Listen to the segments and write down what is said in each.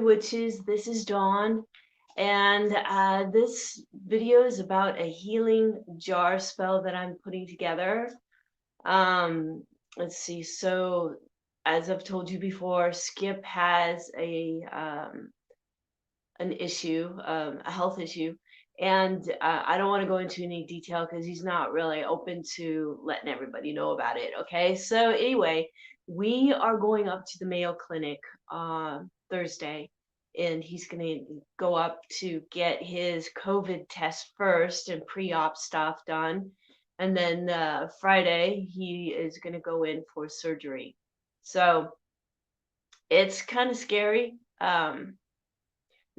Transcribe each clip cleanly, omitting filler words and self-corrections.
witches. This is Dawn, and this video is about a healing jar spell that I'm putting together. Let's see. So, as I've told you before, Skip has an issue, a health issue, and I don't want to go into any detail because he's not really open to letting everybody know about it. Okay, so anyway, we are going up to the Mayo Clinic Thursday, and he's going to go up to get his COVID test first and pre-op stuff done, and then Friday he is going to go in for surgery. So it's kind of scary.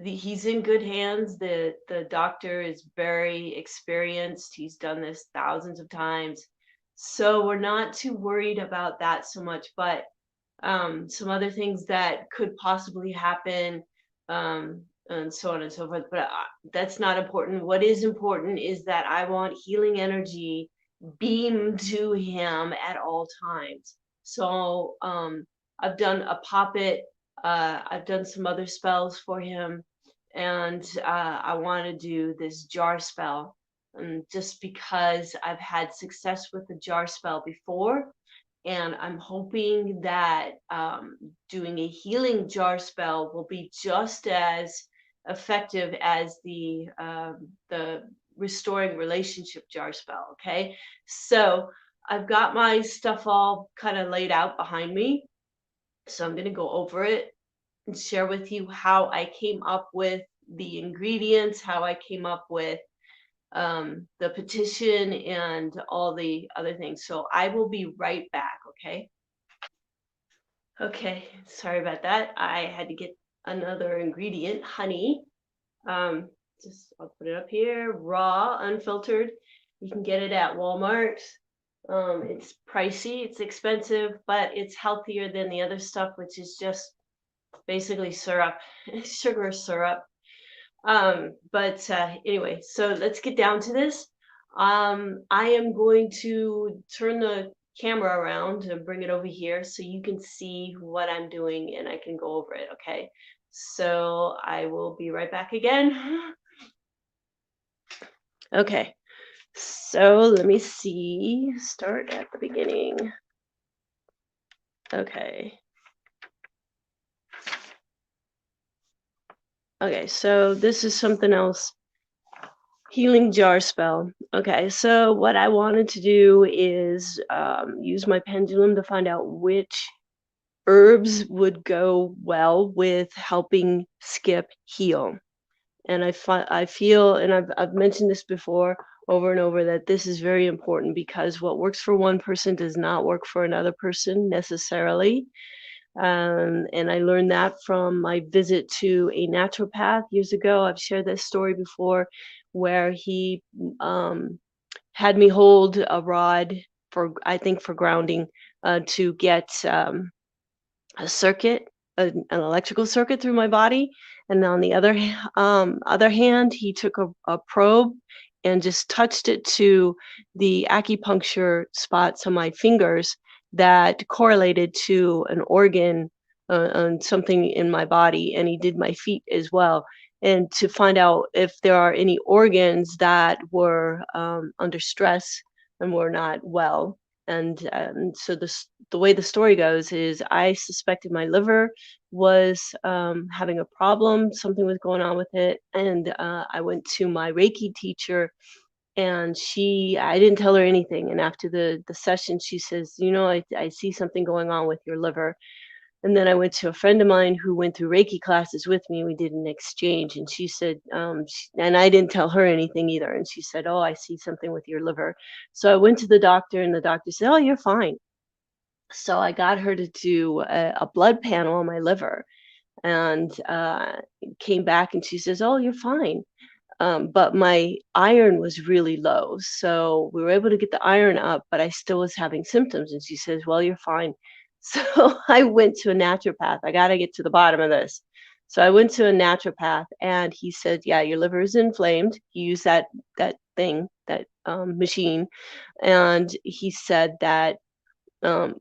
He's in good hands. The doctor is very experienced. He's done this thousands of times. So we're not too worried about that so much, but some other things that could possibly happen, and so on and so forth. But that's not important. What is important is that I want healing energy beamed to him at all times. So I've done a poppet. I've done some other spells for him, and I want to do this jar spell, just because I've had success with the jar spell before, and I'm hoping that doing a healing jar spell will be just as effective as the restoring relationship jar spell. Okay, so I've got my stuff all kind of laid out behind me, so I'm going to go over it and share with you how I came up with the ingredients, how I came up with the petition, and all the other things. So I will be right back, okay? Okay, sorry about that. I had to get another ingredient, honey. Um, I'll put it up here, raw, unfiltered. You can get it at Walmart. It's pricey, it's expensive, but it's healthier than the other stuff, which is just basically syrup, sugar syrup. But anyway, so let's get down to this. I am going to turn the camera around and bring it over here so you can see what I'm doing and I can go over it. Okay, so I will be right back again. Okay, so let me see, start at the beginning. Okay. Okay, so this is something else. Healing jar spell. Okay, so what I wanted to do is use my pendulum to find out which herbs would go well with helping Skip heal. And I feel, and I've mentioned this before over and over, that this is very important because what works for one person does not work for another person necessarily. And I learned that from my visit to a naturopath years ago. I've shared this story before, where he had me hold a rod for, I think, for grounding, to get a circuit, an electrical circuit through my body. And on the other hand, he took a probe and just touched it to the acupuncture spots on my fingers that correlated to an organ, on something in my body, and he did my feet as well, and to find out if there are any organs that were under stress and were not well. And so the way the story goes is I suspected my liver was having a problem, something was going on with it, and I went to my Reiki teacher, and I didn't tell her anything. And after the session, she says, I see something going on with your liver. And then I went to a friend of mine who went through Reiki classes with me. We did an exchange, and she said, and I didn't tell her anything either. And she said, "Oh, I see something with your liver." So I went to the doctor, and the doctor said, "Oh, you're fine." So I got her to do a blood panel on my liver, and came back, and she says, "Oh, you're fine." But my iron was really low. So we were able to get the iron up, but I still was having symptoms. And she says, "Well, you're fine." So I went to a naturopath. I got to get to the bottom of this. So I went to a naturopath, and he said, "Yeah, your liver is inflamed." He used that thing, that machine. And he said that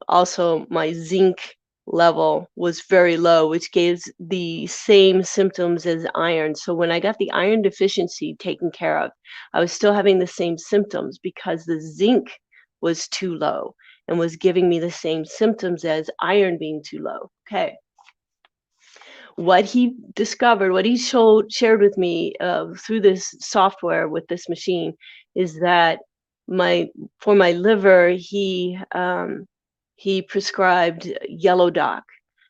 also my zinc level was very low, which gives the same symptoms as iron. So when I got the iron deficiency taken care of, I was still having the same symptoms because the zinc was too low and was giving me the same symptoms as iron being too low. Okay. What he discovered, what he shared with me through this software with this machine, is that my for my liver, he prescribed yellow dock.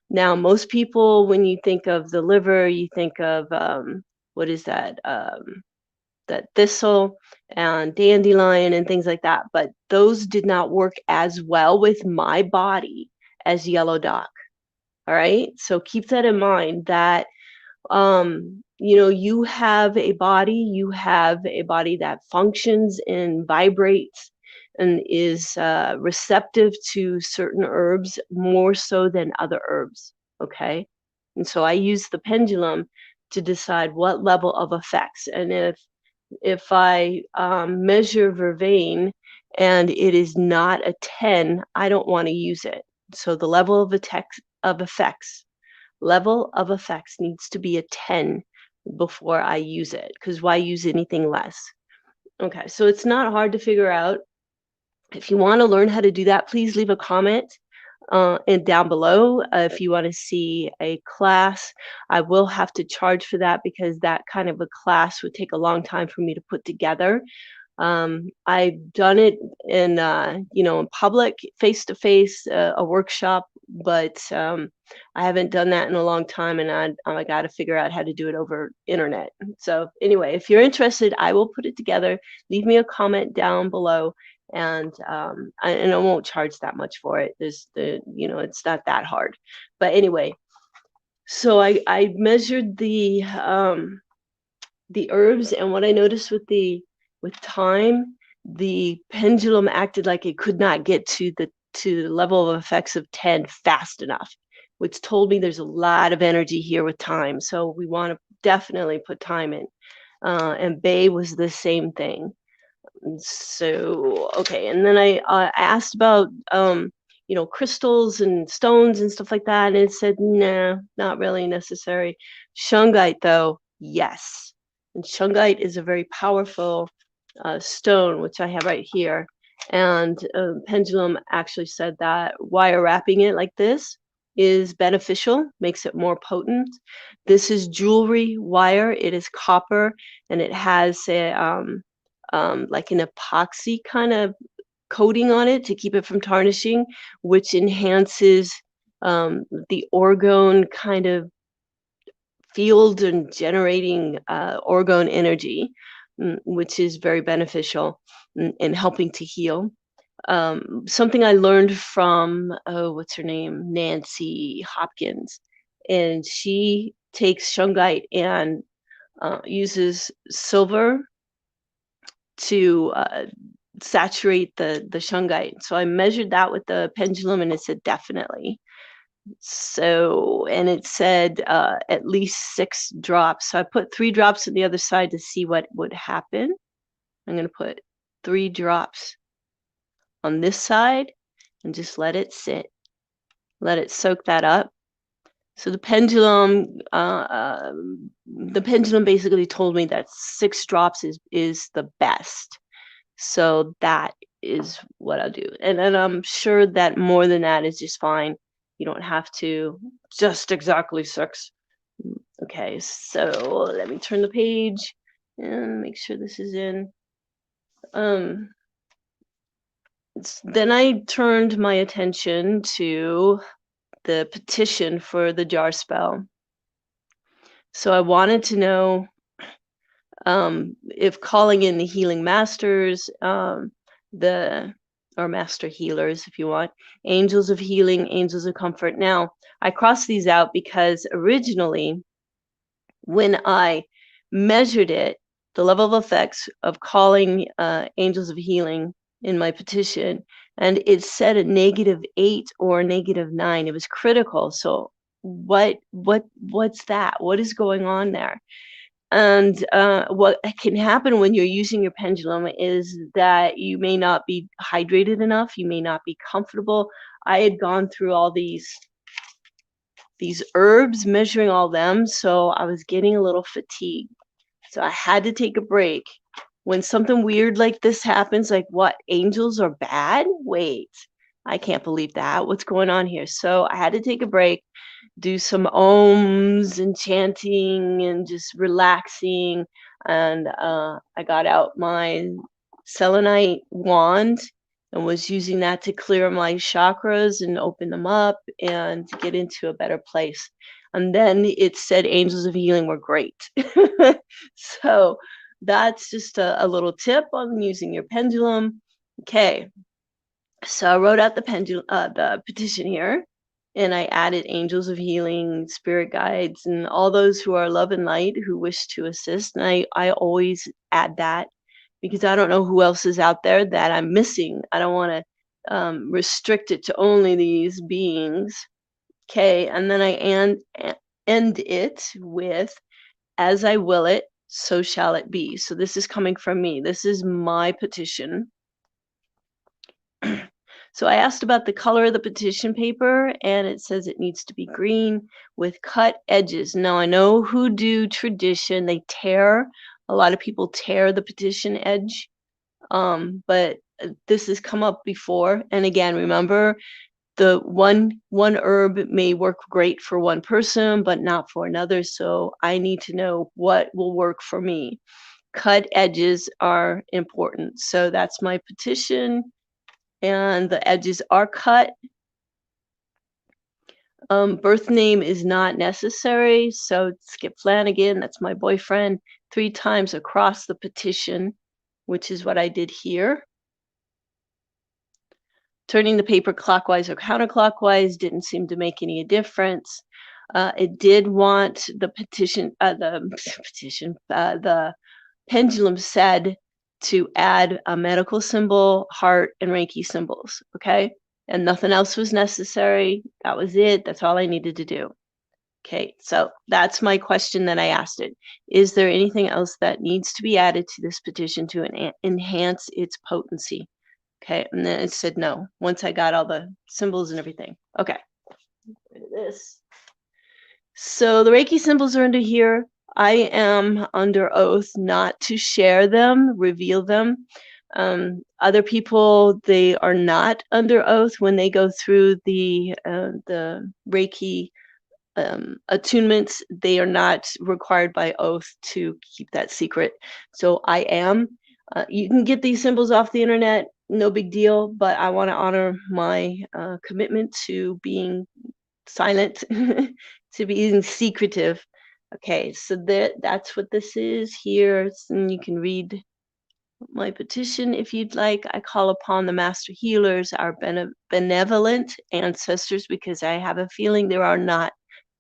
Now, most people, when you think of the liver, you think of what is that? That thistle and dandelion and things like that. But those did not work as well with my body as yellow dock. All right. So keep that in mind that you have a body that functions and vibrates and is receptive to certain herbs more so than other herbs. Okay. And so I use the pendulum to decide what level of effects. And if I measure vervain and it is not a 10, I don't want to use it. So the level of effects needs to be a 10 before I use it, because why use anything less? Okay, so it's not hard to figure out. If you want to learn how to do that, please leave a comment and down below. If you want to see a class, I will have to charge for that because that kind of a class would take a long time for me to put together. I've done it in, in public, face to face, a workshop, but I haven't done that in a long time, and I got to figure out how to do it over internet. So anyway, if you're interested, I will put it together. Leave me a comment down below, and I won't charge that much for it. It's not that hard. But anyway, so I measured the herbs, and what I noticed with time, the pendulum acted like it could not get to the level of effects of 10 fast enough, which told me there's a lot of energy here with time. So we want to definitely put time in. And Bay was the same thing. So okay, and then I asked about crystals and stones and stuff like that, and it said nah, not really necessary. Shungite though, yes. And shungite is a very powerful stone, which I have right here. And pendulum actually said that wire wrapping it like this is beneficial, makes it more potent. This is jewelry wire. It is copper, and it has like an epoxy kind of coating on it to keep it from tarnishing, which enhances the orgone kind of field and generating orgone energy, which is very beneficial in helping to heal. Something I learned from, what's her name? Nancy Hopkins. And she takes shungite and uses silver to saturate the shungite. So I measured that with the pendulum and it said definitely. So, and it said at least 6 drops. So I put 3 drops on the other side to see what would happen. I'm going to put 3 drops on this side and just let it sit. Let it soak that up. So the pendulum basically told me that 6 drops is the best. So that is what I'll do. And I'm sure that more than that is just fine. You don't have to just exactly 6. Okay, so let me turn the page and make sure this is in. Then I turned my attention to the petition for the jar spell. So I wanted to know if calling in the healing masters, or master healers, if you want, angels of healing, angels of comfort. Now, I crossed these out because originally, when I measured it, the level of effects of calling angels of healing in my petition, and it said a -8 or -9. It was critical. So what's that? What is going on there? And what can happen when you're using your pendulum is that you may not be hydrated enough. You may not be comfortable. I had gone through all these these herbs, measuring all them, so I was getting a little fatigued. So I had to take a break. When something weird like this happens, like what, angels are bad? Wait, I can't believe that. What's going on here? So I had to take a break, do some ohms and chanting and just relaxing. And I got out my selenite wand and was using that to clear my chakras and open them up and to get into a better place. And then it said angels of healing were great. So that's just a little tip on using your pendulum. Okay, so I wrote out the petition here, and I added angels of healing, spirit guides, and all those who are love and light who wish to assist. And I always add that because I don't know who else is out there that I'm missing. I don't want to restrict it to only these beings. Okay, and then I end it with, as I will it, so shall it be. So this is coming from me. This is my petition. So I asked about the color of the petition paper, and it says it needs to be green with cut edges. Now I know Hoodoo tradition, they tear, a lot of people tear the petition edge, but this has come up before. And again, remember, the one herb may work great for one person, but not for another. So I need to know what will work for me. Cut edges are important. So that's my petition. And the edges are cut. Birth name is not necessary, so Skip Flanagan, that's my boyfriend, 3 times across the petition, which is what I did here. Turning the paper clockwise or counterclockwise didn't seem to make any difference. It did want the the pendulum said to add a medical symbol, heart, and Reiki symbols, okay? And nothing else was necessary. That was it. That's all I needed to do. Okay, so that's my question that I asked it. Is there anything else that needs to be added to this petition to enhance its potency? Okay, and then it said no, once I got all the symbols and everything. Okay, rid of this. So the Reiki symbols are under here. I am under oath not to share them, reveal them. Other people, they are not under oath when they go through the Reiki attunements. They are not required by oath to keep that secret. So I am. You can get these symbols off the internet, no big deal, but I want to honor my commitment to being silent, to being secretive. Okay, so that's what this is here, and you can read my petition if you'd like. I call upon the master healers, our benevolent ancestors, because I have a feeling there are not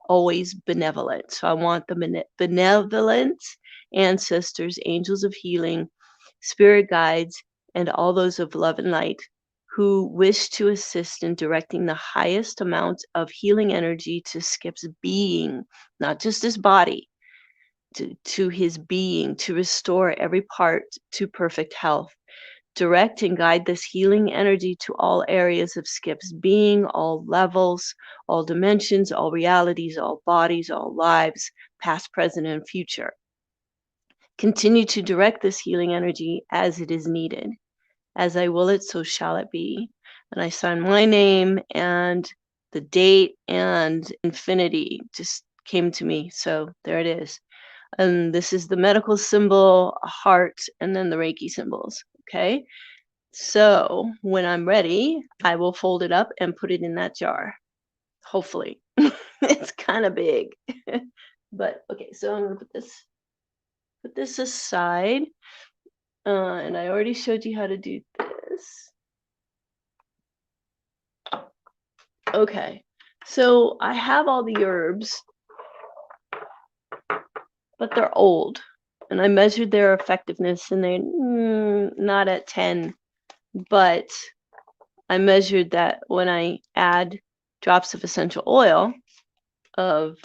always benevolent. So I want the benevolent ancestors, angels of healing, spirit guides, and all those of love and light who wish to assist in directing the highest amount of healing energy to Skip's being, not just his body, to his being, to restore every part to perfect health. Direct and guide this healing energy to all areas of Skip's being, all levels, all dimensions, all realities, all bodies, all lives, past, present, and future. Continue to direct this healing energy as it is needed. As I will it, so shall it be. And I sign my name, and the date and infinity just came to me. So there it is. And this is the medical symbol, a heart, and then the Reiki symbols. Okay. So when I'm ready, I will fold it up and put it in that jar. Hopefully. It's kind of big. But okay, so I'm gonna put this aside. And I already showed you how to do this. Okay, so I have all the herbs, but they're old. And I measured their effectiveness, and they're not at 10. But I measured that when I add drops of essential oil of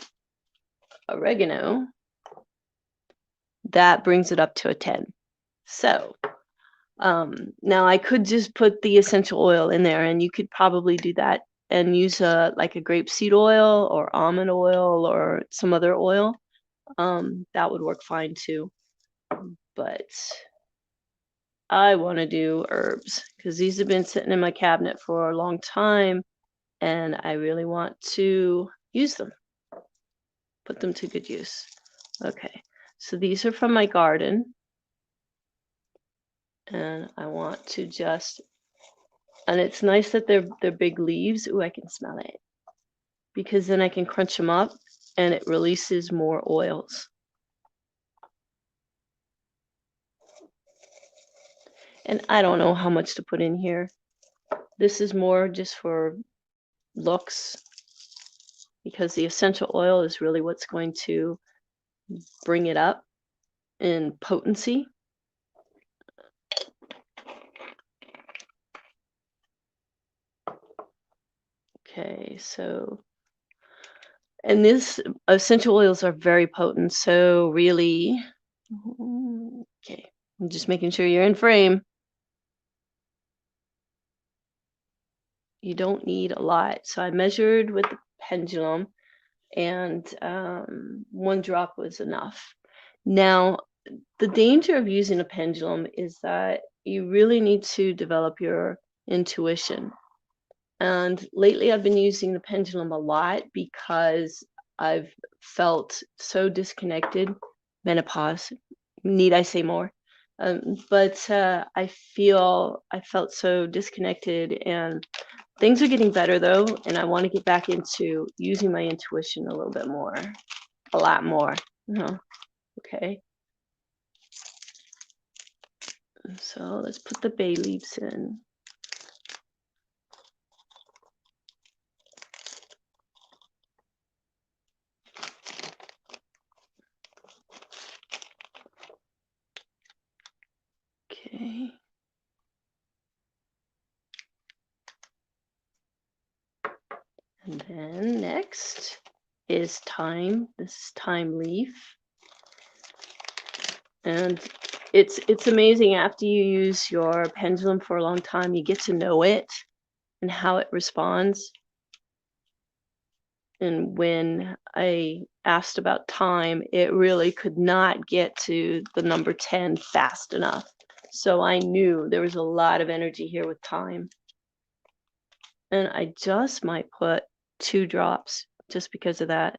oregano, that brings it up to a 10. So now I could just put the essential oil in there, and you could probably do that and use like a grapeseed oil or almond oil or some other oil, that would work fine too. But I want to do herbs because these have been sitting in my cabinet for a long time and I really want to use them, put them to good use. Okay, so these are from my garden and I want to just, and it's nice that they're big leaves. Ooh, I can smell it because then I can crunch them up and it releases more oils. And I don't know how much to put in here. This is more just for looks because the essential oil is really what's going to bring it up in potency. Okay, so, and this essential oils are very potent, so really, okay, I'm just making sure you're in frame. You don't need a lot. So I measured with the pendulum and 1 drop was enough. Now, the danger of using a pendulum is that you really need to develop your intuition. And lately I've been using the pendulum a lot because I've felt so disconnected. Menopause, need I say more? But I felt so disconnected, and things are getting better though, and I want to get back into using my intuition a little bit more, a lot more. Okay. So let's put the bay leaves in. Okay. And then next is thyme. This is thyme leaf. And it's amazing after you use your pendulum for a long time, you get to know it and how it responds. And when I asked about time, it really could not get to the number 10 fast enough. So I knew there was a lot of energy here with time. And I just might put 2 drops just because of that.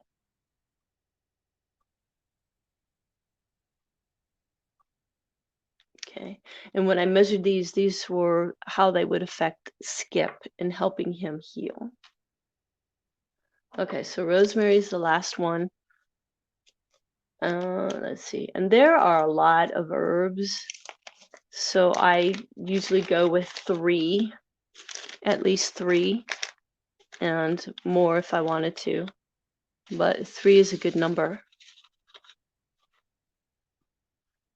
Okay. And when I measured these were how they would affect Skip in helping him heal. Okay, so rosemary is the last one. Let's see. And there are a lot of herbs. So I usually go with 3, at least 3, and more if I wanted to. But 3 is a good number.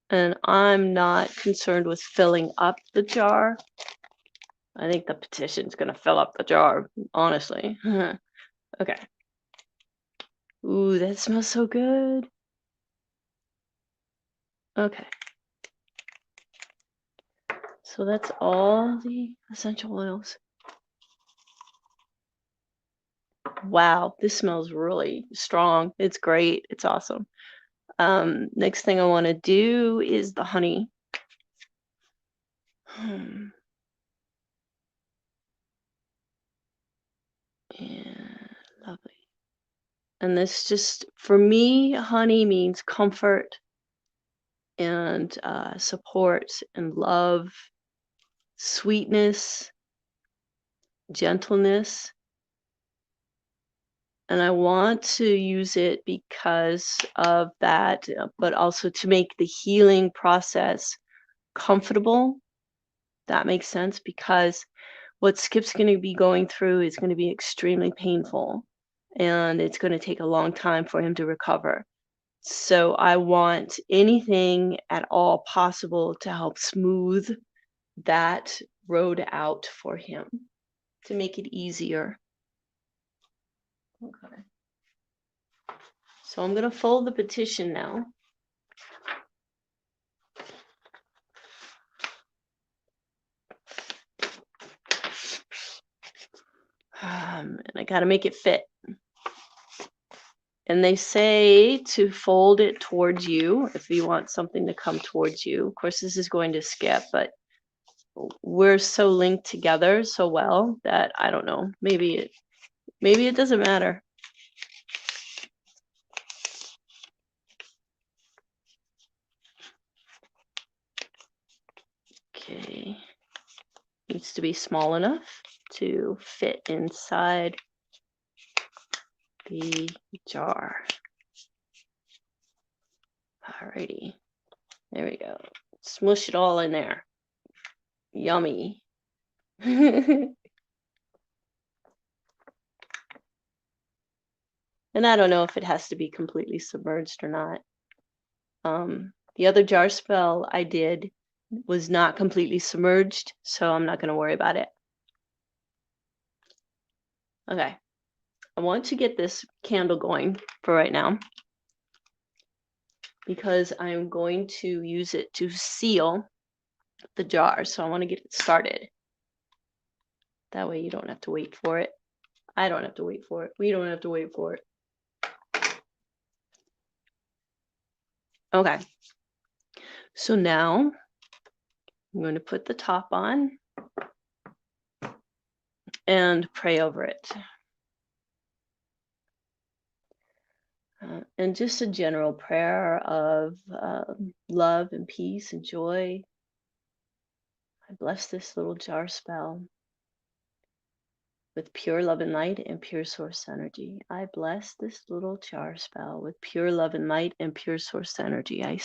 And I'm not concerned with filling up the jar. I think the petition's going to fill up the jar, honestly. Okay. Ooh, that smells so good. Okay. So that's all the essential oils. Wow, this smells really strong. It's great. It's awesome. Next thing I want to do is the honey. And lovely. And this just, for me, honey means comfort and support and love, sweetness, gentleness. And I want to use it because of that, but also to make the healing process comfortable. That makes sense, because what Skip's going to be going through is going to be extremely painful, and it's going to take a long time for him to recover. So I want anything at all possible to help smooth that road out for him, to make it easier. Okay. So I'm going to fold the petition now. And I got to make it fit. And they say to fold it towards you if you want something to come towards you. Of course, this is going to skip, but we're so linked together so well that I don't know. Maybe it doesn't matter. Okay. Needs to be small enough to fit inside the jar. Alrighty. There we go. Smush it all in there. Yummy. And I don't know if it has to be completely submerged or not. The other jar spell I did was not completely submerged, so I'm not going to worry about it. Okay. I want to get this candle going for right now because I'm going to use it to seal the jar. So I want to get it started. That way you don't have to wait for it. I don't have to wait for it. We don't have to wait for it. Okay. So now I'm going to put the top on and pray over it. And just a general prayer of love and peace and joy. I bless this little jar spell with pure love and light and pure source energy. I bless this little jar spell with pure love and light and pure source energy. I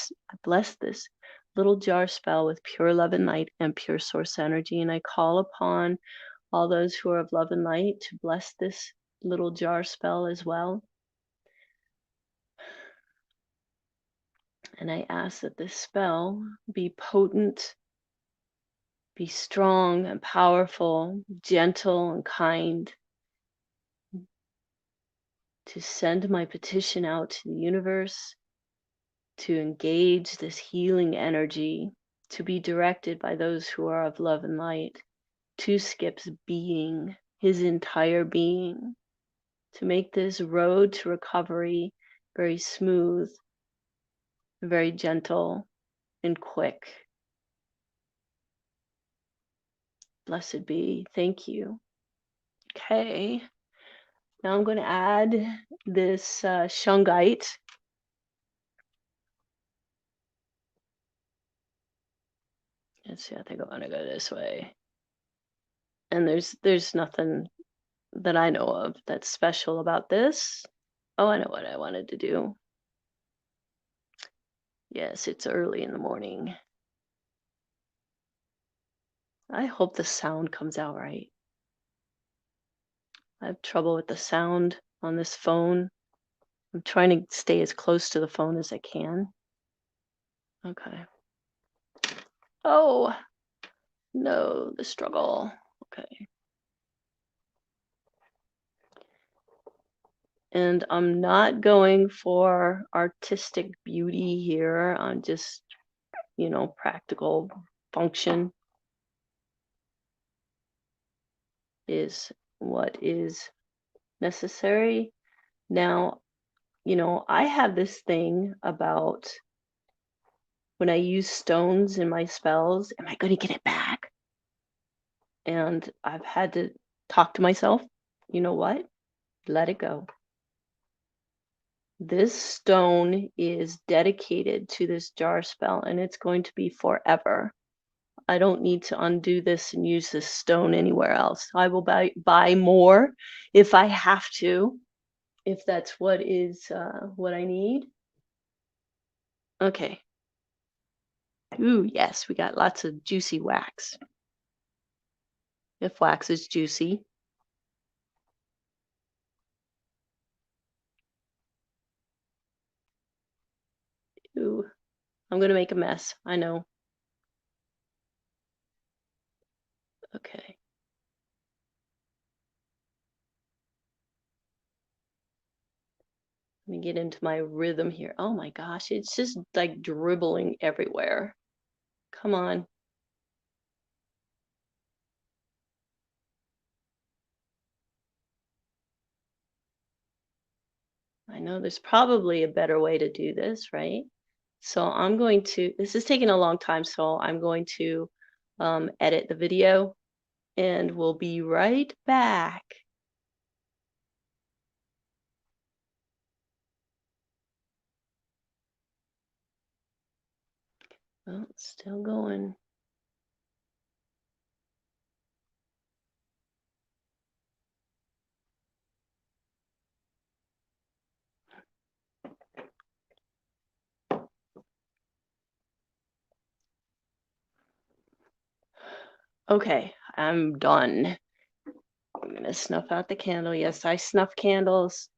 bless this little jar spell with pure love and light and pure source energy. And I call upon all those who are of love and light to bless this little jar spell as well. And I ask that this spell be potent, be strong and powerful, gentle and kind, to send my petition out to the universe, to engage this healing energy, to be directed by those who are of love and light, to Skip's being, his entire being, to make this road to recovery very smooth, very gentle, and quick. Blessed be. Thank you. Okay. Now I'm going to add this shungite. Let's see, I think I want to go this way. And there's nothing that I know of that's special about this. Oh, I know what I wanted to do. Yes, it's early in the morning. I hope the sound comes out right. I have trouble with the sound on this phone. I'm trying to stay as close to the phone as I can. Okay. Oh, no, the struggle. Okay. And I'm not going for artistic beauty here. I'm just, practical function is what is necessary. Now, I have this thing about when I use stones in my spells, am I going to get it back? And I've had to talk to myself, you know what? Let it go. This stone is dedicated to this jar spell, and it's going to be forever. I don't need to undo this and use this stone anywhere else. I will buy more if I have to, if that's what I need. Okay. Ooh, yes, we got lots of juicy wax. If wax is juicy. Ooh, I'm going to make a mess. I know. Okay. Let me get into my rhythm here. Oh my gosh, it's just like dribbling everywhere. Come on. I know there's probably a better way to do this, right? So I'm going to, this is taking a long time, so I'm going to edit the video and we'll be right back. Oh, it's still going. Okay, I'm done. I'm gonna snuff out the candle. Yes, I snuff candles.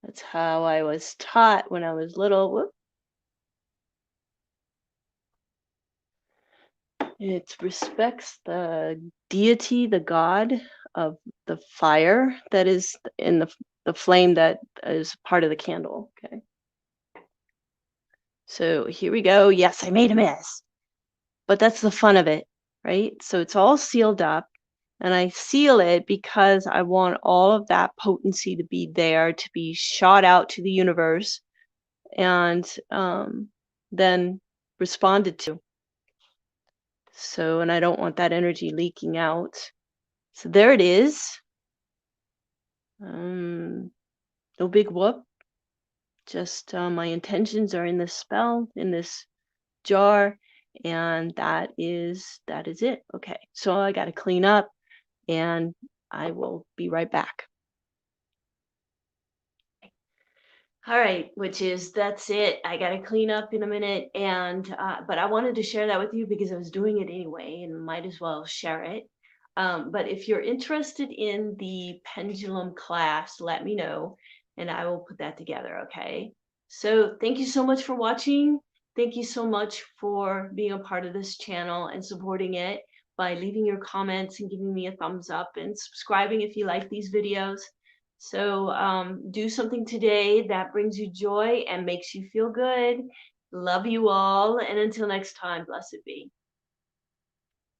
That's how I was taught when I was little. Whoop. It respects the deity, the god of the fire that is in the flame that is part of the candle. Okay. So here we go. Yes, I made a mess, but that's the fun of it, right? So it's all sealed up, and I seal it because I want all of that potency to be there, to be shot out to the universe, and then responded to. So, and I don't want that energy leaking out. So there it is. No big whoop. Just my intentions are in this spell, in this jar, and that is it. Okay, so I got to clean up, and I will be right back. All right, which is that's it. I got to clean up in a minute, and but I wanted to share that with you because I was doing it anyway, and might as well share it. But if you're interested in the pendulum class, let me know, and I will put that together. Okay. So thank you so much for watching. Thank you so much for being a part of this channel and supporting it by leaving your comments and giving me a thumbs up and subscribing if you like these videos. So do something today that brings you joy and makes you feel good. Love you all. And until next time, blessed be.